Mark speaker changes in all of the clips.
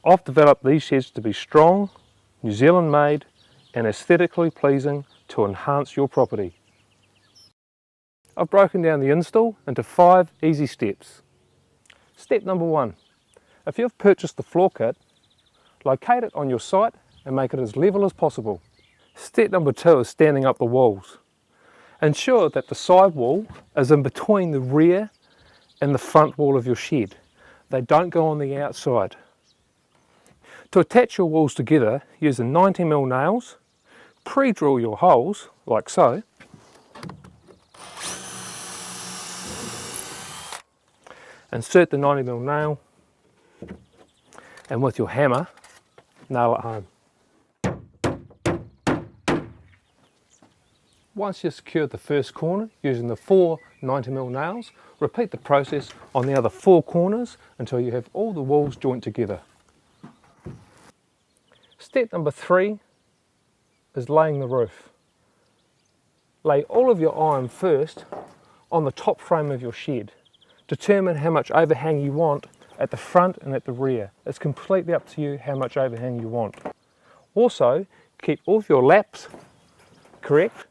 Speaker 1: I've developed these sheds to be strong, New Zealand made and aesthetically pleasing to enhance your property. I've broken down the install into 5 easy steps. Step number 1. If you've purchased the floor kit, locate it on your site and make it as level as possible. Step number 2 is standing up the walls. Ensure that the side wall is in between the rear and the front wall of your shed. They don't go on the outside. To attach your walls together, use the 90mm nails, pre-drill your holes like so, insert the 90mm nail, and with your hammer, nail it home. Once you've secured the first corner using the 4 90mm nails, repeat the process on the other 4 corners until you have all the walls joined together. Step number 3 is laying the roof. Lay all of your iron first on the top frame of your shed. Determine how much overhang you want at the front and at the rear. It's completely up to you how much overhang you want. Also, keep all of your laps correct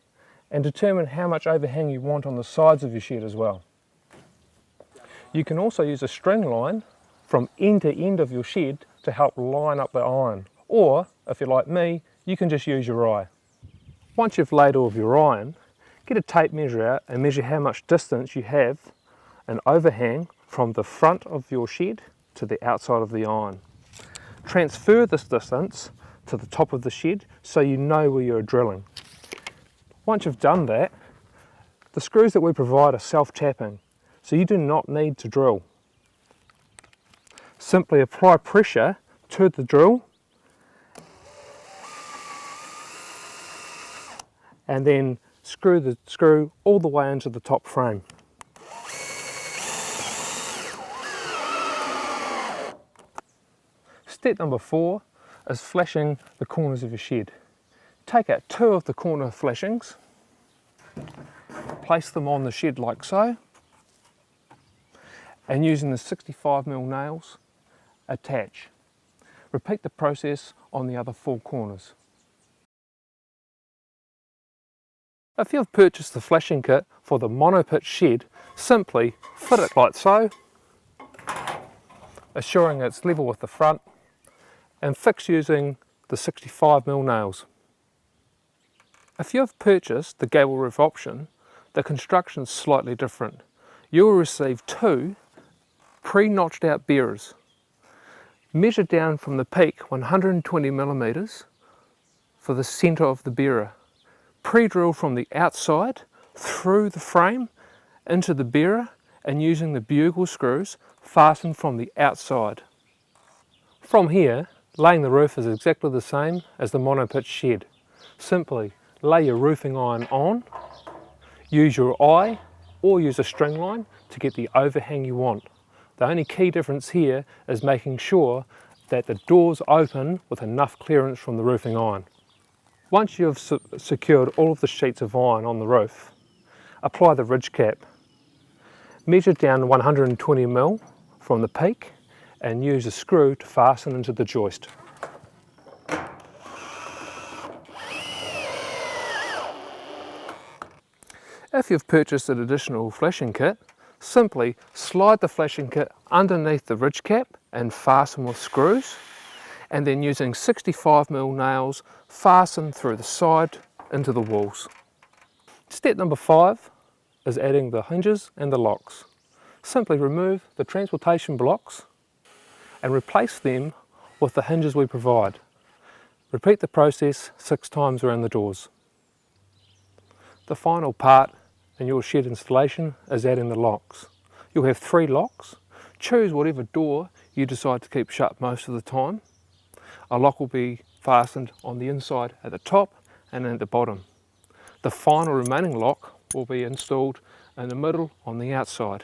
Speaker 1: and determine how much overhang you want on the sides of your shed as well. You can also use a string line from end to end of your shed to help line up the iron, or if you're like me, you can just use your eye. Once you've laid all of your iron, get a tape measure out and measure how much distance you have an overhang from the front of your shed to the outside of the iron. Transfer this distance to the top of the shed so you know where you're drilling. Once you've done that, the screws that we provide are self-tapping, so you do not need to drill. Simply apply pressure to the drill and then screw the screw all the way into the top frame. Step number 4 is flashing the corners of your shed. Take out 2 of the corner flashings, place them on the shed like so, and using the 65mm nails, attach. Repeat the process on the other 4 corners. If you've purchased the flashing kit for the monopitch shed, simply fit it like so, assuring it's level with the front, and fix using the 65mm nails. If you have purchased the gable roof option, the construction is slightly different. You will receive 2 pre-notched out bearers. Measure down from the peak 120mm for the centre of the bearer. Pre-drill from the outside through the frame into the bearer and using the bugle screws fasten from the outside. From here, laying the roof is exactly the same as the monopitch shed. Simply lay your roofing iron on, use your eye or use a string line to get the overhang you want. The only key difference here is making sure that the doors open with enough clearance from the roofing iron. Once you've secured all of the sheets of iron on the roof, apply the ridge cap. Measure down 120mm from the peak and use a screw to fasten into the joist. If you've purchased an additional flashing kit, simply slide the flashing kit underneath the ridge cap and fasten with screws, and then using 65mm nails fasten through the side into the walls. Step number 5 is adding the hinges and the locks. Simply remove the transportation blocks and replace them with the hinges we provide. Repeat the process 6 times around the doors. The final part in your shed installation is adding the locks. You'll have 3 locks. Choose whatever door you decide to keep shut most of the time. A lock will be fastened on the inside at the top and at the bottom. The final remaining lock will be installed in the middle on the outside.